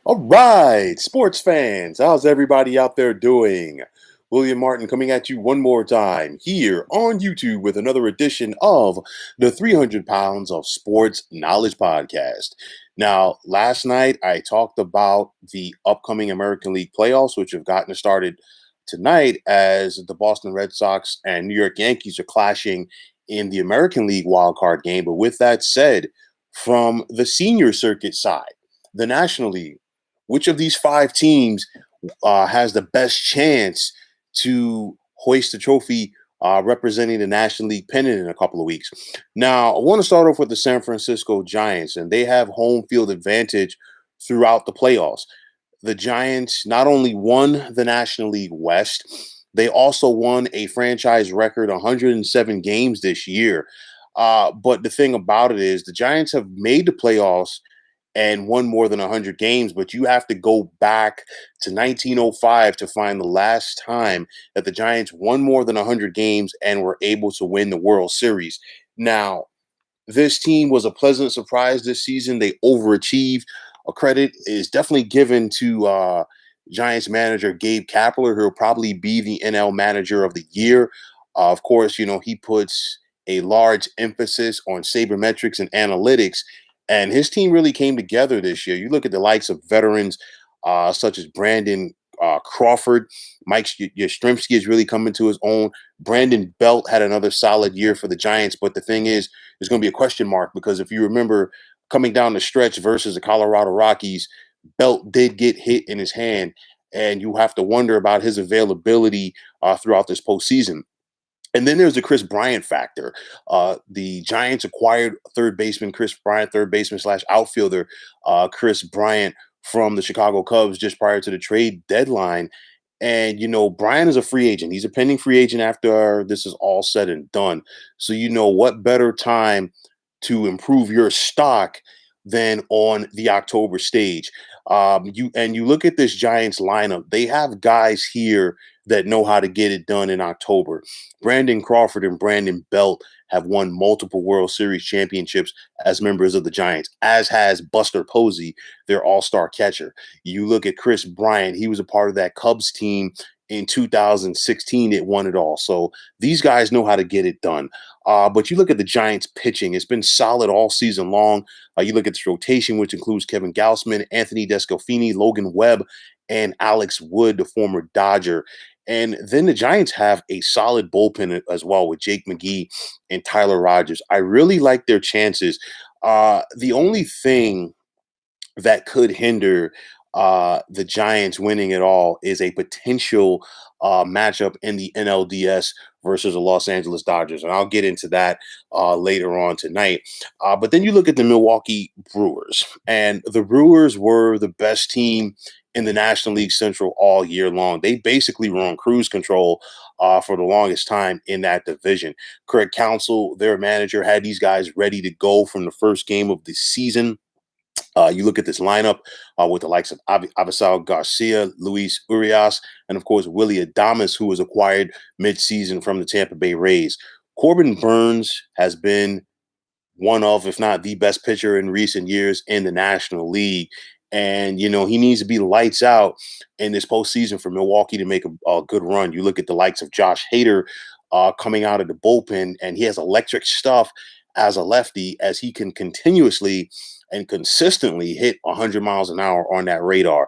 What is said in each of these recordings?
All right, sports fans, how's everybody out there doing? William Martin coming at you one more time here on YouTube with another edition of the 300 Pounds of Sports Knowledge Podcast. Now, last night I talked about the upcoming American League playoffs, which have gotten started tonight as the Boston Red Sox and New York Yankees are clashing in the American League wildcard game. But with that said, from the senior circuit side, the National League, which of these five teams has the best chance to hoist the trophy representing the National League Pennant in a couple of weeks? Now, I want to start off with the San Francisco Giants, and they have home field advantage throughout the playoffs. The Giants not only won the National League West, they also won a franchise record 107 games this year. But the thing about it is, the Giants have made the playoffs and won more than 100 games, but you have to go back to 1905 to find the last time that the Giants won more than 100 games and were able to win the World Series. Now, this team was a pleasant surprise this season. They overachieved. A credit is definitely given to Giants manager Gabe Kapler, who will probably be the NL Manager of the Year. Of course, he puts a large emphasis on sabermetrics and analytics, and his team really came together this year. You look at the likes of veterans such as Brandon Crawford, Mike Yastrzemski has really come into his own. Brandon Belt had another solid year for the Giants, but the thing is, there's going to be a question mark because if you remember coming down the stretch versus the Colorado Rockies, Belt did get hit in his hand, and you have to wonder about his availability throughout this postseason. And then there's the Chris Bryant factor. The Giants acquired third baseman Chris Bryant, third baseman slash outfielder Chris Bryant from the Chicago Cubs just prior to the trade deadline. And, Bryant is a free agent. He's a pending free agent after this is all said and done. So, what better time to improve your stock than on the October stage? You look at this Giants lineup, they have guys here that know how to get it done in October. Brandon Crawford and Brandon Belt have won multiple World Series championships as members of the Giants, as has Buster Posey, their all-star catcher. You look at Chris Bryant, he was a part of that Cubs team in 2016. It won it all. So these guys know how to get it done. But you look at the Giants pitching, it's been solid all season long. You look at this rotation, which includes Kevin Gausman, Anthony Descalfini, Logan Webb, and Alex Wood, the former Dodger. And then the Giants have a solid bullpen as well with Jake McGee and Tyler Rogers. I really like their chances. The only thing that could hinder the Giants winning it all is a potential matchup in the NLDS versus the Los Angeles Dodgers. And I'll get into that later on tonight. But then you look at the Milwaukee Brewers, and the Brewers were the best team in the National League Central all year long. They basically were on cruise control for the longest time in that division. Craig Counsell, their manager, had these guys ready to go from the first game of the season. You look at this lineup with the likes of Avisal Garcia, Luis Urias, and of course, Willie Adames, who was acquired midseason from the Tampa Bay Rays. Corbin Burns has been one of, if not the best pitcher in recent years in the National League. And, he needs to be lights out in this postseason for Milwaukee to make a good run. You look at the likes of Josh Hader coming out of the bullpen, and he has electric stuff as a lefty as he can continuously and consistently hit 100 miles an hour on that radar.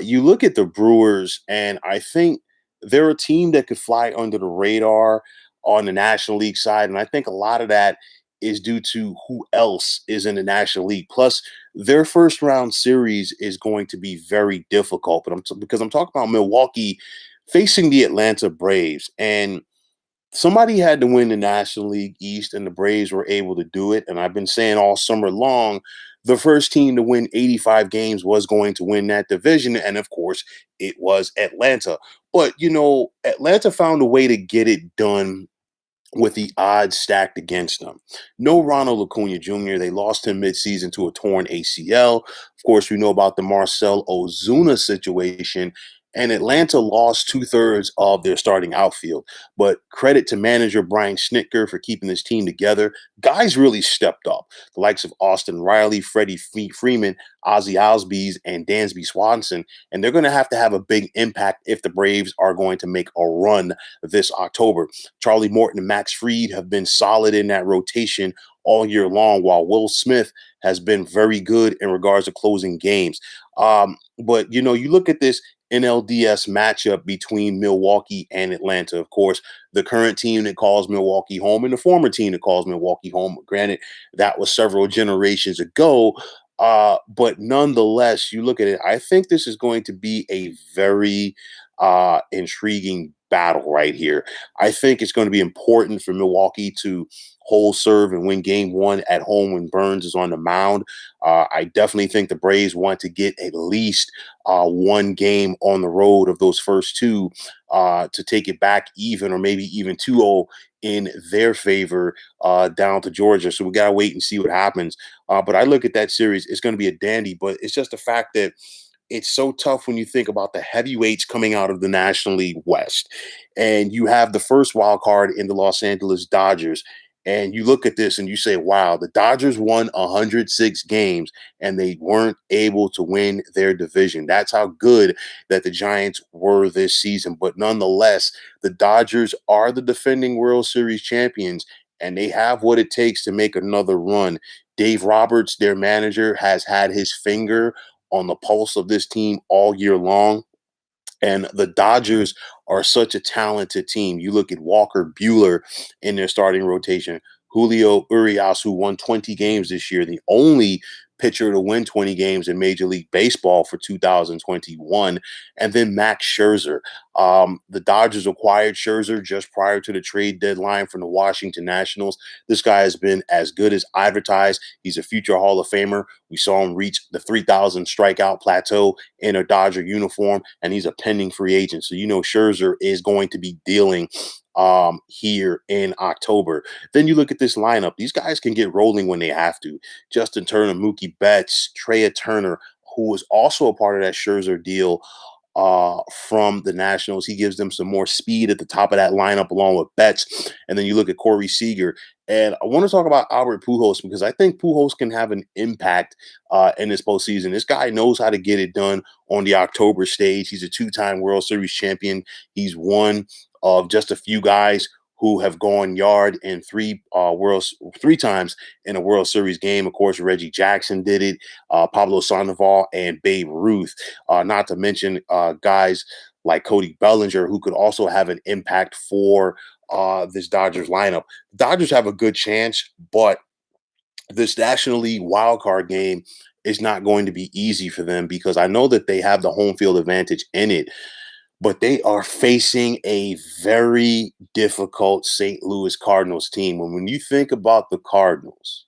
You look at the Brewers, and I think they're a team that could fly under the radar on the National League side. And I think a lot of that is due to who else is in the National League. Plus, their first round series is going to be very difficult. But because I'm talking about Milwaukee facing the Atlanta Braves, and somebody had to win the National League East, and the Braves were able to do it. And I've been saying all summer long, the first team to win 85 games was going to win that division. And of course, it was Atlanta. But, Atlanta found a way to get it done with the odds stacked against them. No Ronald Acuna Jr. They lost him midseason to a torn ACL. Of course, we know about the Marcell Ozuna situation. And Atlanta lost two-thirds of their starting outfield. But credit to manager Brian Snitker for keeping this team together. Guys really stepped up. The likes of Austin Riley, Freeman, Ozzy Albies, and Dansby Swanson. And they're going to have a big impact if the Braves are going to make a run this October. Charlie Morton and Max Fried have been solid in that rotation all year long, while Will Smith has been very good in regards to closing games. But you look at this NLDS matchup between Milwaukee and Atlanta. Of course, the current team that calls Milwaukee home and the former team that calls Milwaukee home. Granted, that was several generations ago. But nonetheless, you look at it, I think this is going to be a very intriguing battle right here. I think it's going to be important for Milwaukee to hold serve and win game one at home when Burns is on the mound. I definitely think the Braves want to get at least one game on the road of those first two to take it back even or maybe even 2-0 in their favor down to Georgia. So we got to wait and see what happens. But I look at that series, it's going to be a dandy, but it's just the fact that it's so tough when you think about the heavyweights coming out of the National League West. And you have the first wild card in the Los Angeles Dodgers. And you look at this and you say, wow, the Dodgers won 106 games and they weren't able to win their division. That's how good that the Giants were this season. But nonetheless, the Dodgers are the defending World Series champions and they have what it takes to make another run. Dave Roberts, their manager, has had his finger on the pulse of this team all year long. And the Dodgers are such a talented team. You look at Walker Buehler in their starting rotation, Julio Urias, who won 20 games this year, the only pitcher to win 20 games in Major League Baseball for 2021, and then Max Scherzer. The Dodgers acquired Scherzer just prior to the trade deadline from the Washington Nationals. This guy has been as good as advertised. He's a future Hall of Famer. We saw him reach the 3,000 strikeout plateau in a Dodger uniform, and he's a pending free agent. So Scherzer is going to be dealing here in October. Then you look at this lineup. These guys can get rolling when they have to. Justin Turner, Mookie Betts, Trea Turner, who was also a part of that Scherzer deal from the Nationals. He gives them some more speed at the top of that lineup along with Betts. And then you look at Corey Seager. And I want to talk about Albert Pujols because I think Pujols can have an impact in this postseason. This guy knows how to get it done on the October stage. He's a two-time World Series champion. He's one of just a few guys who have gone yard in three times in a World Series game. Of course, Reggie Jackson did it, Pablo Sandoval, and Babe Ruth. Not to mention guys like Cody Bellinger, who could also have an impact for this Dodgers lineup. Dodgers have a good chance, but this National League wildcard game is not going to be easy for them because I know that they have the home field advantage in it, but they are facing a very difficult St. Louis Cardinals team. And when you think about the Cardinals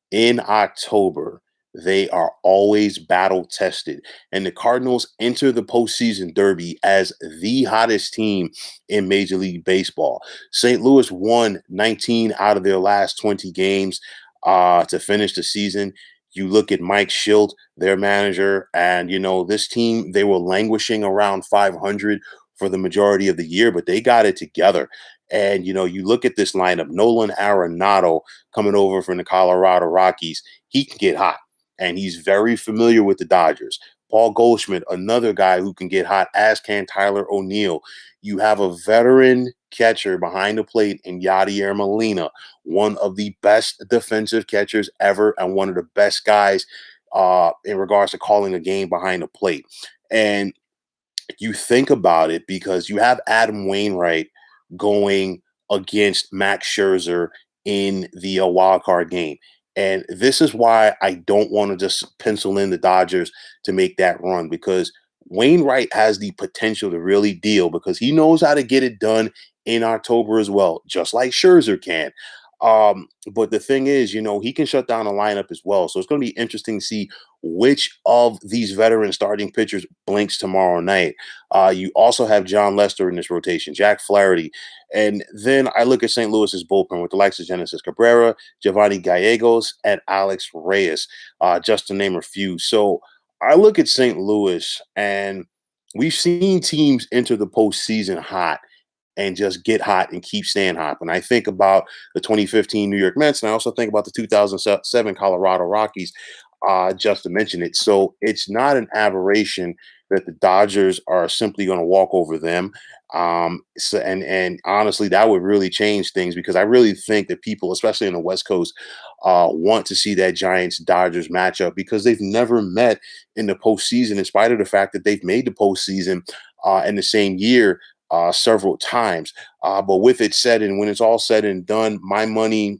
in October, they are always battle tested. And the Cardinals enter the postseason derby as the hottest team in Major League Baseball. St. Louis won 19 out of their last 20 games to finish the season. You look at Mike Schilt, their manager, and this team, they were languishing around 500 for the majority of the year, but they got it together. And you look at this lineup, Nolan Arenado coming over from the Colorado Rockies, he can get hot, and he's very familiar with the Dodgers. Paul Goldschmidt, another guy who can get hot, as can Tyler O'Neill. You have a veteran catcher behind the plate in Yadier Molina, one of the best defensive catchers ever and one of the best guys in regards to calling a game behind the plate. And you think about it because you have Adam Wainwright going against Max Scherzer in the wild card game. And this is why I don't want to just pencil in the Dodgers to make that run because Wainwright has the potential to really deal because he knows how to get it done in October as well, just like Scherzer can. But the thing is, he can shut down a lineup as well. So it's going to be interesting to see which of these veteran starting pitchers blinks tomorrow night. You also have John Lester in this rotation, Jack Flaherty. And then I look at St. Louis's bullpen with the likes of Genesis Cabrera, Giovanni Gallegos, and Alex Reyes, just to name a few. So I look at St. Louis and we've seen teams enter the postseason hot and just get hot and keep staying hot. When I think about the 2015 New York Mets, and I also think about the 2007 Colorado Rockies, just to mention it. So it's not an aberration that the Dodgers are simply going to walk over them. And honestly, that would really change things because I really think that people, especially in the West Coast, want to see that Giants Dodgers matchup because they've never met in the postseason, in spite of the fact that they've made the postseason in the same year several times. But with it said, and when it's all said and done, my money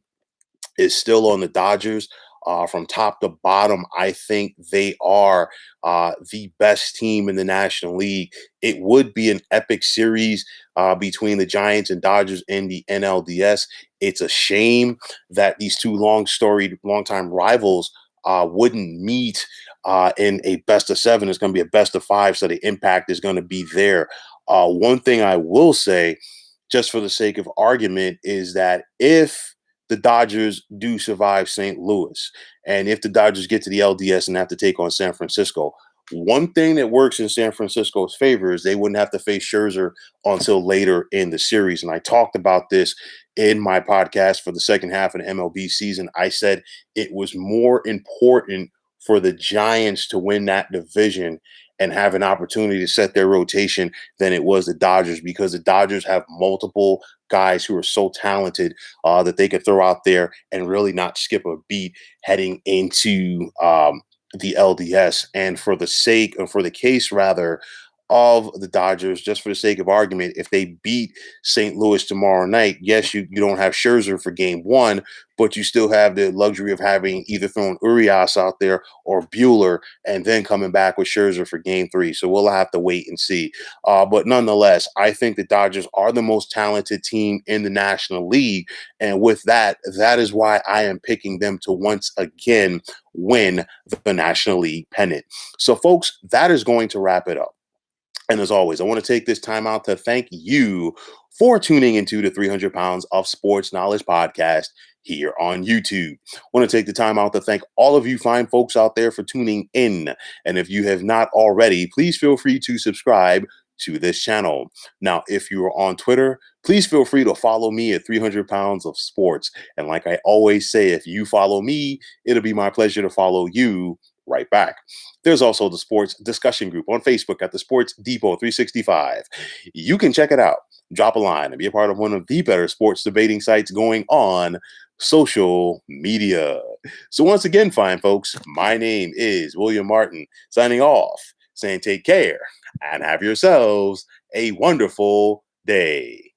is still on the Dodgers. From top to bottom, I think they are the best team in the National League. It would be an epic series between the Giants and Dodgers in the NLDS. It's a shame that these two long-storied, longtime rivals wouldn't meet in a best of seven. It's going to be a best of five, so the impact is going to be there. One thing I will say, just for the sake of argument, is that if the Dodgers do survive St. Louis, and if the Dodgers get to the LDS and have to take on San Francisco, one thing that works in San Francisco's favor is they wouldn't have to face Scherzer until later in the series. And I talked about this in my podcast for the second half of the MLB season. I said it was more important for the Giants to win that division and have an opportunity to set their rotation than it was the Dodgers because the Dodgers have multiple guys who are so talented that they could throw out there and really not skip a beat heading into the LDS. And for the sake, or for the case rather, of the Dodgers, just for the sake of argument, if they beat St. Louis tomorrow night, yes, you don't have Scherzer for game one, but you still have the luxury of having either throwing Urias out there or Bueller and then coming back with Scherzer for game three. So we'll have to wait and see. But nonetheless, I think the Dodgers are the most talented team in the National League. And with that, that is why I am picking them to once again win the National League pennant. So, folks, that is going to wrap it up. And as always, I want to take this time out to thank you for tuning into the 300 Pounds of Sports Knowledge podcast here on YouTube. I want to take the time out to thank all of you fine folks out there for tuning in. And if you have not already, please feel free to subscribe to this channel. Now, if you are on Twitter, please feel free to follow me at 300 Pounds of Sports. And like I always say, if you follow me, it'll be my pleasure to follow you right back. There's also the sports discussion group on Facebook at the Sports Depot 365. You can check it out, drop a line, and be a part of one of the better sports debating sites going on social media. So once again, fine folks, my name is William Martin, signing off, saying take care and have yourselves a wonderful day.